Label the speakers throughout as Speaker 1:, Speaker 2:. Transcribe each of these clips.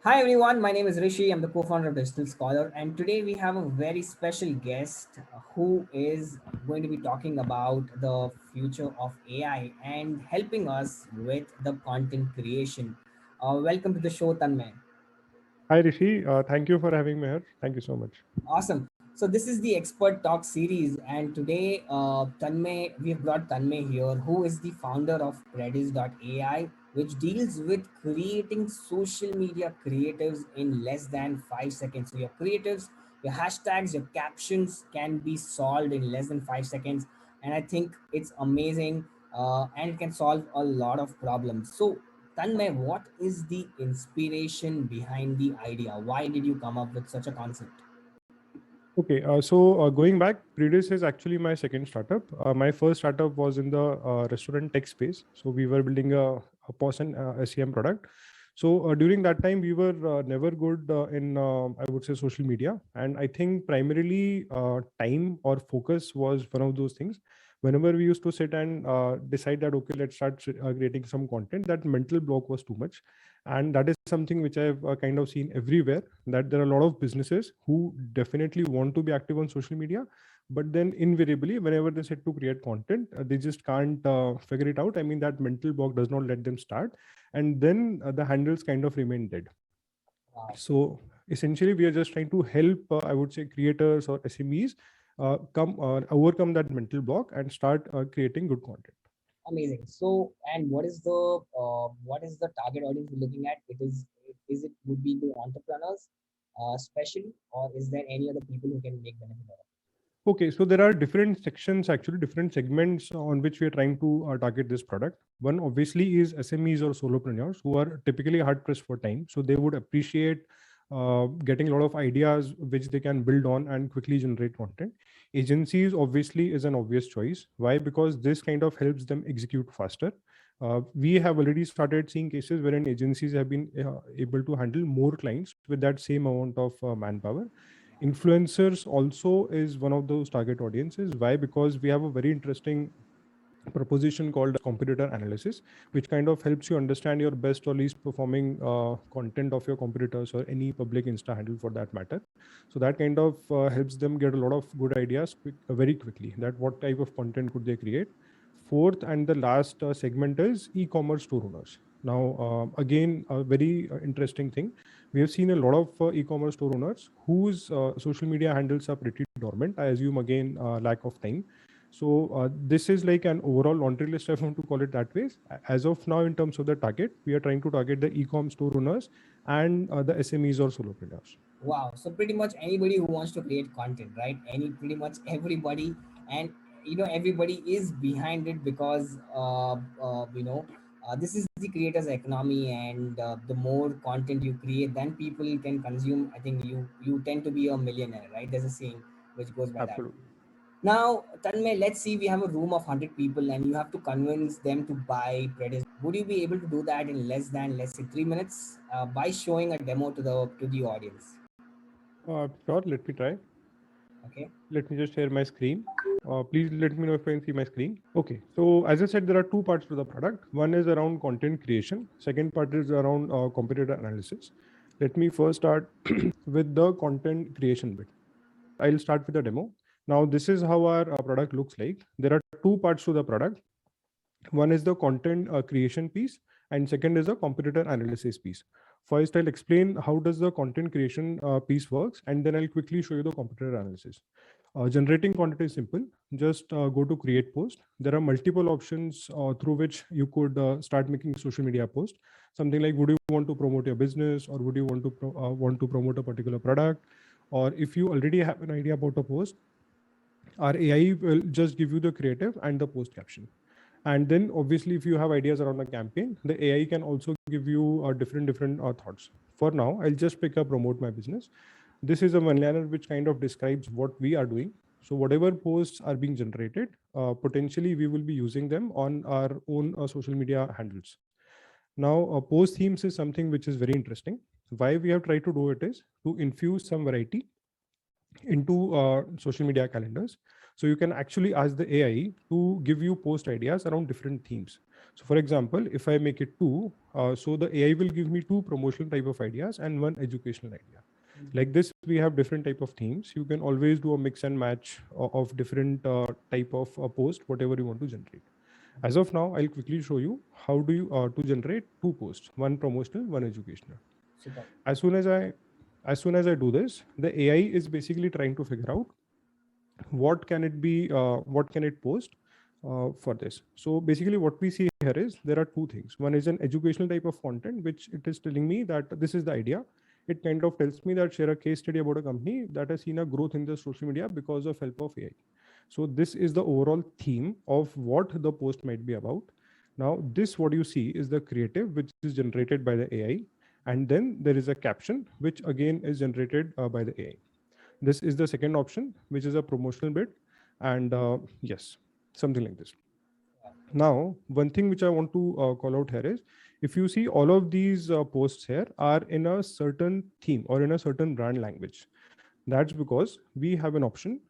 Speaker 1: Hi everyone, my name is Rishi. I'm the co-founder of Digital Scholar, and today we have a very special guest who is going to be talking about the future of AI and helping us with the content creation. Welcome to the show, Tanmay.
Speaker 2: Hi Rishi, thank you for having me here. Thank you so much.
Speaker 1: Awesome. So this is the Expert Talk series, and today, Tanmay, we have brought Tanmay here, who is the founder of Redis.ai, which deals with creating social media creatives in less than 5 seconds. So your creatives, your hashtags, your captions can be solved in less than 5 seconds, and I think it's amazing, and it can solve a lot of problems. So Tanmay, what is the inspiration behind the idea? Why did you come up with such a concept?
Speaker 2: Okay, so going back, Predis is actually my second startup. My first startup was in the restaurant tech space. So we were building a POS and SEM product. So during that time, we were never good in, I would say, social media. And I think primarily time or focus was one of those things. Whenever we used to sit and decide that, okay, let's start creating some content, that mental block was too much. And that is something which I've kind of seen everywhere, that there are a lot of businesses who definitely want to be active on social media, but then invariably whenever they set to create content, they just can't figure it out. I mean, that mental block does not let them start, and then the handles kind of remain dead.
Speaker 1: Wow.
Speaker 2: So essentially we are just trying to help, I would say, creators or SMEs come overcome that mental block and start creating good content.
Speaker 1: Amazing. So, and what is the target audience we're looking at? Is it would be the entrepreneurs, especially, or is there any other people who can make benefit out of
Speaker 2: Okay, so there are different sections, actually different segments on which we are trying to target this product. One obviously is SMEs or solopreneurs who are typically hard pressed for time. So they would appreciate getting a lot of ideas which they can build on and quickly generate content. Agencies obviously is an obvious choice. Why? Because this kind of helps them execute faster. We have already started seeing cases wherein agencies have been able to handle more clients with that same amount of manpower. Influencers also is one of those target audiences. Why? Because we have a very interesting proposition called competitor analysis, which kind of helps you understand your best or least performing content of your competitors or any public insta handle for that matter. So that kind of helps them get a lot of good ideas very quickly, that what type of content could they create. Fourth and the last segment is e-commerce store owners. Now again, a very interesting thing, we have seen a lot of e-commerce store owners whose social media handles are pretty dormant. I assume again lack of time. So this is like an overall laundry list, if I want to call it that way. As of now, in terms of the target, we are trying to target the e-com store owners and the SMEs or solopreneurs.
Speaker 1: Wow. So pretty much anybody who wants to create content, right? Pretty much everybody, and everybody is behind it because this is the creators economy, and the more content you create, then people can consume. I think you tend to be a millionaire, right? There's a saying which goes by that.
Speaker 2: Absolutely.
Speaker 1: Now, Tanmay, let's see, we have a room of 100 people and you have to convince them to buy Predis. Would you be able to do that in less than, let's say, 3 minutes by showing a demo to the audience?
Speaker 2: Sure, let me try.
Speaker 1: Okay.
Speaker 2: Let me just share my screen. Please let me know if you can see my screen. Okay, so as I said, there are two parts to the product. One is around content creation. Second part is around competitor analysis. Let me first start with the content creation bit. I'll start with the demo. Now, this is how our product looks like. There are two parts to the product. One is the content creation piece, and second is the competitor analysis piece. First, I'll explain how does the content creation piece works, and then I'll quickly show you the competitor analysis. Generating content is simple. Just go to create post. There are multiple options through which you could start making social media post. Something like, would you want to promote your business, or would you want to promote a particular product, or if you already have an idea about a post, our AI will just give you the creative and the post caption. And then obviously, if you have ideas around a campaign, the AI can also give you different thoughts. For now, I'll just pick up promote my business. This is a one liner which kind of describes what we are doing. So whatever posts are being generated, potentially we will be using them on our own social media handles. Now, post themes is something which is very interesting. Why we have tried to do it is to infuse some variety into social media calendars. So you can actually ask the AI to give you post ideas around different themes. So for example, if I make it two, so the AI will give me two promotional type of ideas and one educational idea. Like this, we have different type of themes. You can always do a mix and match of different type of post, whatever you want to generate. As of now, I'll quickly show you how do you to generate two posts, one promotional, one educational.
Speaker 1: Super.
Speaker 2: As soon as I do this, the AI is basically trying to figure out what can it be, what can it post for this. So basically what we see here is there are two things. One is an educational type of content, which it is telling me that this is the idea. It kind of tells me that share a case study about a company that has seen a growth in the social media because of help of AI. So this is the overall theme of what the post might be about. Now this, what you see is the creative, which is generated by the AI. And then there is a caption, which again is generated by the AI. This is the second option, which is a promotional bid. And yes, something like this. Now, one thing which I want to call out here is, if you see all of these posts here are in a certain theme or in a certain brand language. That's because we have an option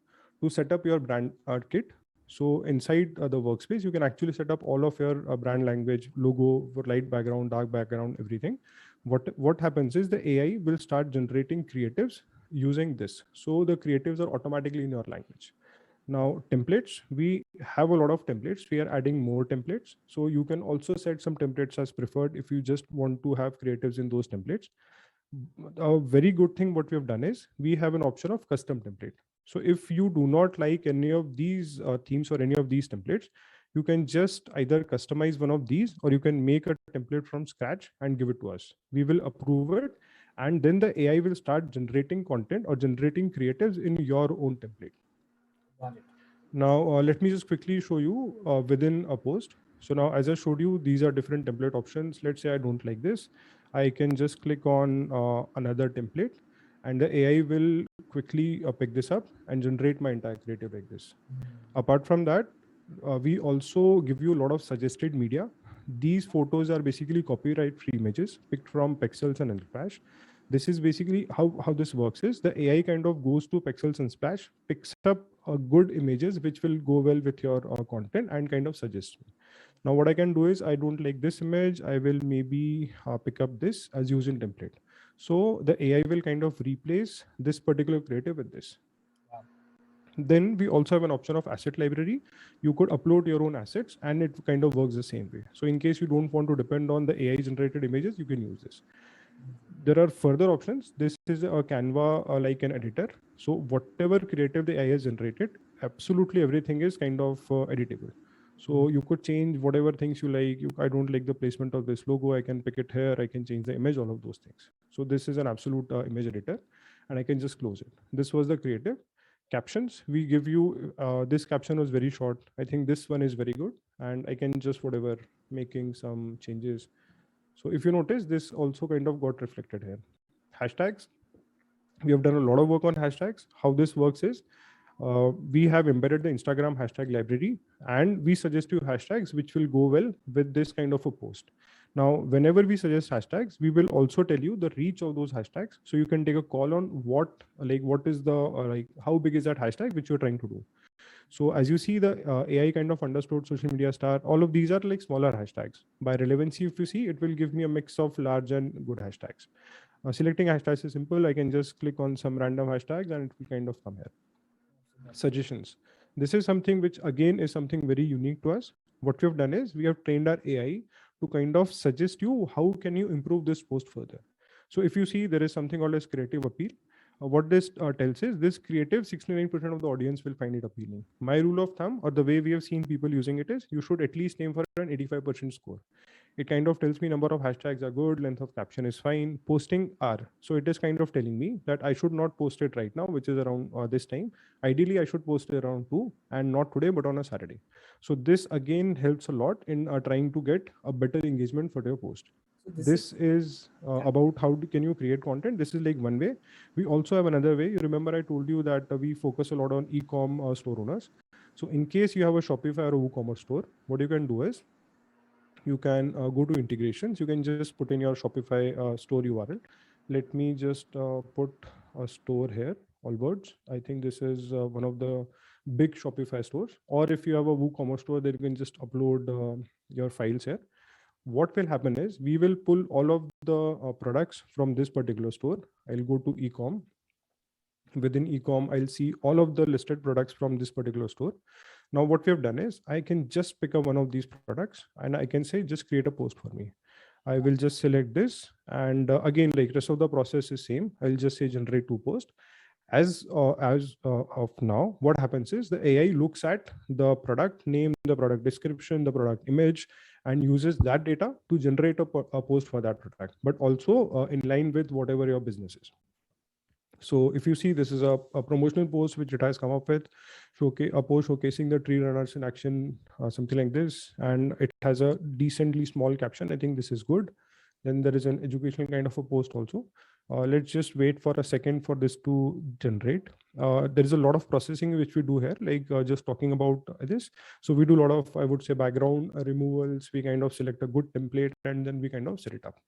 Speaker 2: to set up your brand kit. So inside the workspace, you can actually set up all of your brand language, logo, light background, dark background, everything. What happens is the AI will start generating creatives using this. So the creatives are automatically in your language. Now templates, we have a lot of templates. We are adding more templates. So you can also set some templates as preferred if you just want to have creatives in those templates. A very good thing what we have done is we have an option of custom template. So if you do not like any of these themes or any of these templates, you can just either customize one of these or you can make a template from scratch and give it to us. We will approve it, and then the AI will start generating content or generating creatives in your own template.
Speaker 1: Got it.
Speaker 2: Now, let me just quickly show you within a post. So now, as I showed you, these are different template options. Let's say I don't like this. I can just click on another template, and the AI will quickly pick this up and generate my entire creative like this. Apart from that, we also give you a lot of suggested media. These photos are basically copyright-free images picked from Pexels and Unsplash. This is basically how this works is the AI kind of goes to Pexels and Splash, picks up good images which will go well with your content and kind of suggests me. Now what I can do is I don't like this image. I will maybe pick up this as using template. So the AI will kind of replace this particular creative with this. Then we also have an option of asset library. You could upload your own assets and it kind of works the same way. So in case you don't want to depend on the AI generated images, you can use this. There are further options. This is a Canva like an editor. So whatever creative the AI has generated, absolutely everything is kind of editable. So you could change whatever things you like. I don't like the placement of this logo. I can pick it here. I can change the image, all of those things. So this is an absolute image editor, and I can just close it. This was the creative. Captions, we give you, this caption was very short. I think this one is very good, and I can just whatever making some changes. So if you notice, this also kind of got reflected here. Hashtags, we have done a lot of work on hashtags. How this works is we have embedded the Instagram hashtag library, and we suggest you hashtags which will go well with this kind of a post. Now, whenever we suggest hashtags, we will also tell you the reach of those hashtags. So you can take a call on what is the, how big is that hashtag which you're trying to do. So as you see, the AI kind of understood social media star, all of these are like smaller hashtags. By relevancy, if you see, it will give me a mix of large and good hashtags. Selecting hashtags is simple. I can just click on some random hashtags and it will kind of come here. Suggestions. This is something which again is something very unique to us. What we have done is we have trained our AI to kind of suggest you how can you improve this post further. So if you see, there is something called as creative appeal. What this tells is this creative 69% of the audience will find it appealing. My rule of thumb, or the way we have seen people using it, is you should at least aim for an 85% score. It kind of tells me number of hashtags are good, length of caption is fine, posting are. So it is kind of telling me that I should not post it right now, which is around this time. Ideally, I should post it around 2 and not today, but on a Saturday. So this again helps a lot in trying to get a better engagement for your post. So this is about how can you create content. This is like one way. We also have another way. You remember I told you that we focus a lot on e-com store owners. So in case you have a Shopify or a WooCommerce store, what you can do is you can go to integrations. You can just put in your Shopify store URL. Let me just put a store here, all words. I think this is one of the big Shopify stores, or if you have a WooCommerce store, then you can just upload your files here. What will happen is we will pull all of the products from this particular store. I'll go to ecom. Within ecom, I'll see all of the listed products from this particular store. Now what we have done is I can just pick up one of these products and I can say just create a post for me. I will just select this, and again, like rest of the process is same. I'll just say generate to post. As of now, what happens is the AI looks at the product name, the product description, the product image, and uses that data to generate a post for that product, but also in line with whatever your business is. So if you see, this is a promotional post which it has come up with, a post showcasing the tree runners in action, something like this, and it has a decently small caption. I think this is good. Then there is an educational kind of a post also. Let's just wait for a second for this to generate. There is a lot of processing which we do here, like just talking about this. So we do a lot of, I would say, background removals. We kind of select a good template and then we kind of set it up.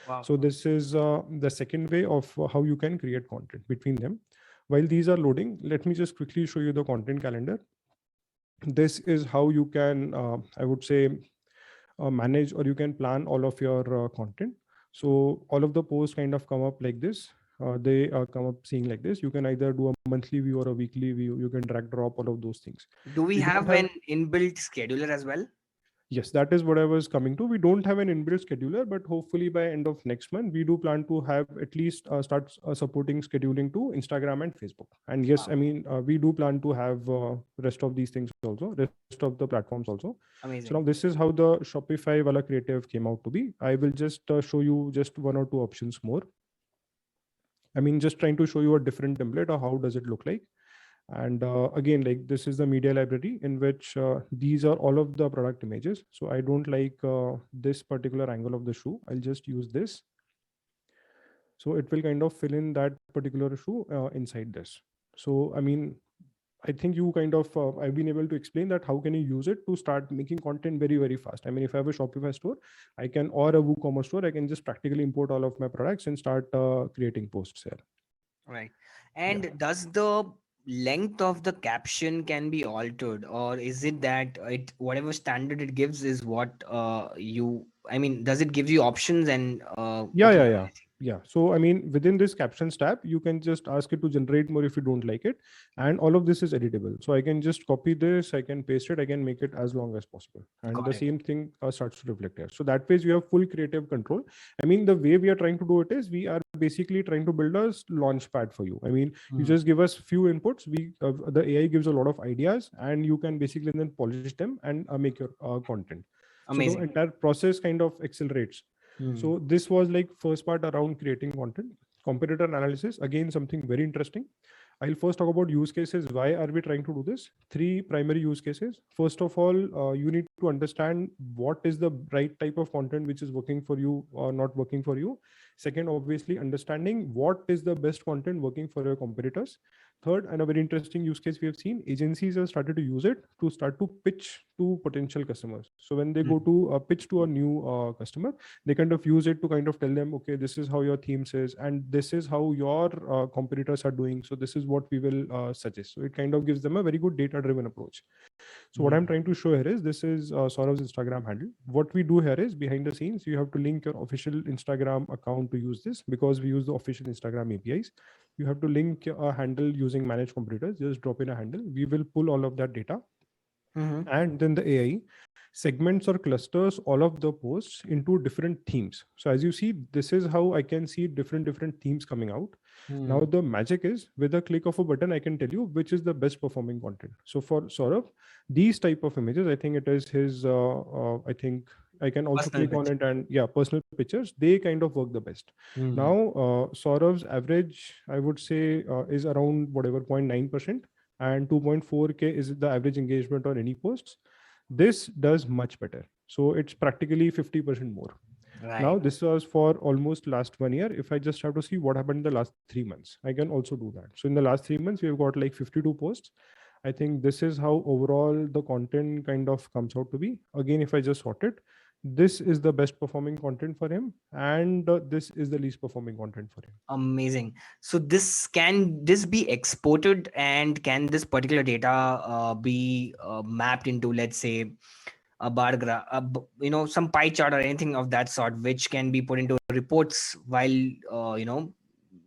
Speaker 1: Wow.
Speaker 2: So this is the second way of how you can create content between them. While these are loading, let me just quickly show you the content calendar. This is how you can, I would say, manage, or you can plan all of your content. So all of the posts kind of come up like this. They come up seeing like this. You can either do a monthly view or a weekly view. You can drag drop all of those things.
Speaker 1: Do we have an inbuilt scheduler as well?
Speaker 2: Yes, that is what I was coming to. We don't have an inbuilt scheduler, but hopefully by end of next month, we do plan to have at least start supporting scheduling to Instagram and Facebook. And yes,
Speaker 1: Wow.
Speaker 2: I mean, we do plan to have rest of these things also, rest of the platforms also.
Speaker 1: Amazing.
Speaker 2: So now this is how the Shopify Wala Creative came out to be. I will just show you just one or two options more. I mean, just trying to show you a different template or how does it look like. And again, like this is the media library in which these are all of the product images. So I don't like this particular angle of the shoe. I'll just use this. So it will kind of fill in that particular shoe inside this. So, I mean, I think you kind of, I've been able to explain that how can you use it to start making content very, very fast. I mean, if I have a Shopify store, I can, or a WooCommerce store, I can just practically import all of my products and start creating posts here.
Speaker 1: Right. And does the length of the caption can be altered, or is it that it whatever standard it gives is what does it give you options and
Speaker 2: Yeah. So I mean, within this captions tab, you can just ask it to generate more if you don't like it, and all of this is editable. So I can just copy this, I can paste it, I can make it as long as possible, and the same thing starts to reflect here. So that way you have full creative control. I mean, the way we are trying to do it is we are basically trying to build a launch pad for you. I mean, you just give us few inputs. The AI gives a lot of ideas, and you can basically then polish them and make your content.
Speaker 1: Amazing.
Speaker 2: So the entire process kind of accelerates. So this was like first part around creating content. Competitor analysis, again, something very interesting. I'll first talk about use cases. Why are we trying to do this? 3 primary use cases. First of all, you need to understand what is the right type of content which is working for you or not working for you. Second, obviously, understanding what is the best content working for your competitors. Third, and a very interesting use case we have seen, agencies have started to use it to start to pitch to potential customers. So when they go to pitch to a new customer, they kind of use it to kind of tell them, okay, this is how your themes is, and this is how your competitors are doing. So this is what we will suggest. So it kind of gives them a very good data-driven approach. So what I'm trying to show here is this is Saurav's Instagram handle. What we do here is behind the scenes, you have to link your official Instagram account to use this because we use the official Instagram APIs. You have to link a handle using manage competitors. Just drop in a handle. We will pull all of that data. And then the AI segments or clusters all of the posts into different themes. So as you see, this is how I can see different themes coming out. Now the magic is with a click of a button, I can tell you which is the best performing content. So for Saurav, these type of images, I think it is his, I think I can also click on it, and personal pictures, they kind of work the best. Now Saurav's average, I would say is around whatever 0.9%. And 2.4K is the average engagement on any posts. This does much better. So it's practically 50% more. Right. Now this was for almost last 1 year. If I just have to see what happened in the last 3 months, I can also do that. So in the last 3 months, we've got like 52 posts. I think this is how overall the content kind of comes out to be. Again, if I just sort it, this is the best performing content for him, and this is the least performing content for him.
Speaker 1: Amazing. So this be exported, and can this particular data be mapped into, let's say, a bar graph, some pie chart or anything of that sort, which can be put into reports while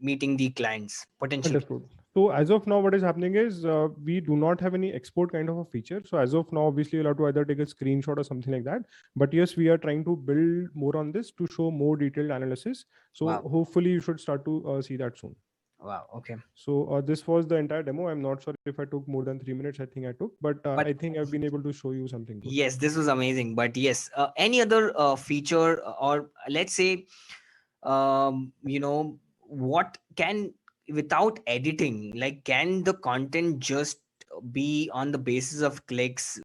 Speaker 1: meeting the clients potentially.
Speaker 2: Understood. So as of now, what is happening is we do not have any export kind of a feature. So as of now, obviously you'll have to either take a screenshot or something like that. But yes, we are trying to build more on this to show more detailed analysis. So
Speaker 1: Wow.
Speaker 2: hopefully you should start to see that soon.
Speaker 1: Wow. Okay.
Speaker 2: So this was the entire demo. I'm not sure if I took more than 3 minutes. I think I took, but
Speaker 1: But
Speaker 2: I think I've been able to show you something good.
Speaker 1: yes, this was amazing. But yes, any other feature, or let's say, what can, without editing, like, can the content just be on the basis of clicks?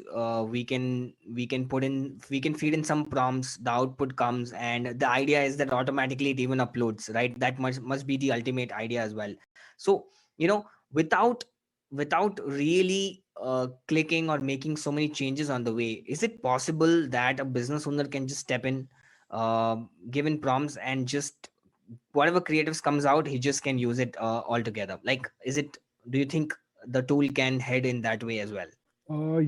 Speaker 1: We can feed in some prompts, the output comes, and the idea is that automatically it even uploads, right? That must be the ultimate idea as well. So, without really clicking or making so many changes on the way, is it possible that a business owner can just step in, given prompts, and just whatever creatives comes out, he just can use it altogether? Like, do you think the tool can head in that way as well?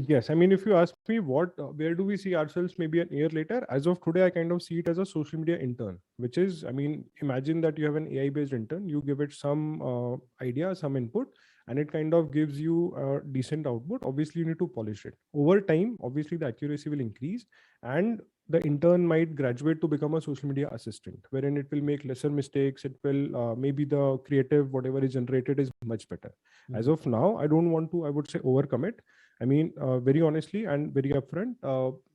Speaker 2: Yes, I mean, if you ask me where do we see ourselves maybe an year later? As of today, I kind of see it as a social media intern, which is, I mean, imagine that you have an AI-based intern, you give it some idea, some input, and it kind of gives you a decent output. Obviously, you need to polish it. Over time, obviously, the accuracy will increase, and the intern might graduate to become a social media assistant, wherein it will make lesser mistakes. It will maybe the creative, whatever is generated, is much better. As of now, I don't want to, I would say, overcommit. I mean, very honestly and very upfront,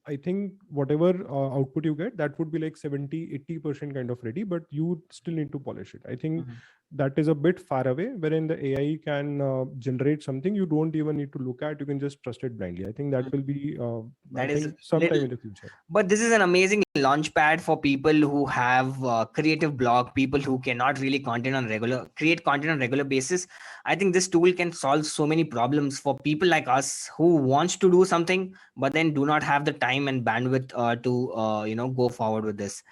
Speaker 2: I think whatever output you get, that would be like 70-80% kind of ready, but you still need to polish it. I think that is a bit far away, wherein the AI can generate something you don't even need to look at. You can just trust it blindly. I think that will be, I
Speaker 1: That is
Speaker 2: think, sometime
Speaker 1: little,
Speaker 2: in the future.
Speaker 1: but this is an amazing launch pad for people who have creative block, people who cannot really create content on regular basis. I think this tool can solve so many problems for people like us who wants to do something but then do not have the time and bandwidth to go forward with this.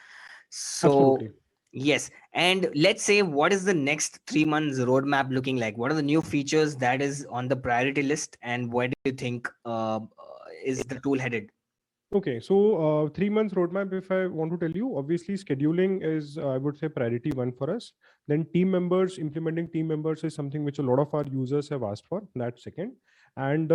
Speaker 1: So
Speaker 2: Absolutely.
Speaker 1: yes, and let's say, what is the next 3 months roadmap looking like? What are the new features that is on the priority list, and where do you think is the tool headed?
Speaker 2: Okay, so 3 months roadmap, if I want to tell you, obviously scheduling is, I would say, priority one for us. Then team members, implementing team members is something which a lot of our users have asked for. That's second. And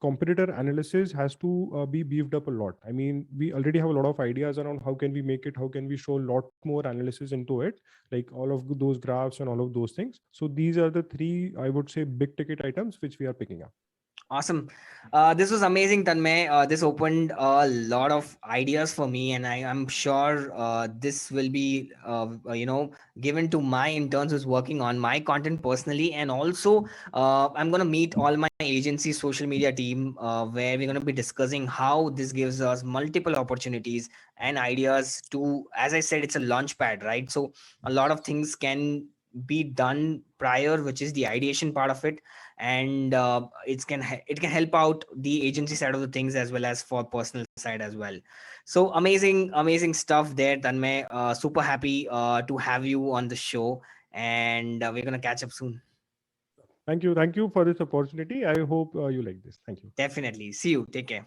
Speaker 2: competitor analysis has to be beefed up a lot. I mean, we already have a lot of ideas around how can we make it, how can we show a lot more analysis into it, like all of those graphs and all of those things. So these are the three, I would say, big ticket items which we are picking up.
Speaker 1: Awesome. This was amazing, Tanmay. This opened a lot of ideas for me, and I'm sure this will be, given to my interns who's working on my content personally. And also, I'm going to meet all my agency social media team, where we're going to be discussing how this gives us multiple opportunities and ideas to, as I said, it's a launch pad, right? So a lot of things can be done prior, which is the ideation part of it, and it can help out the agency side of the things as well as for personal side as well. So amazing stuff there, Tanmay. Super happy to have you on the show, and we're gonna catch up soon.
Speaker 2: Thank you. Thank you for this opportunity. I hope you like this. Thank you.
Speaker 1: Definitely. See you. Take care.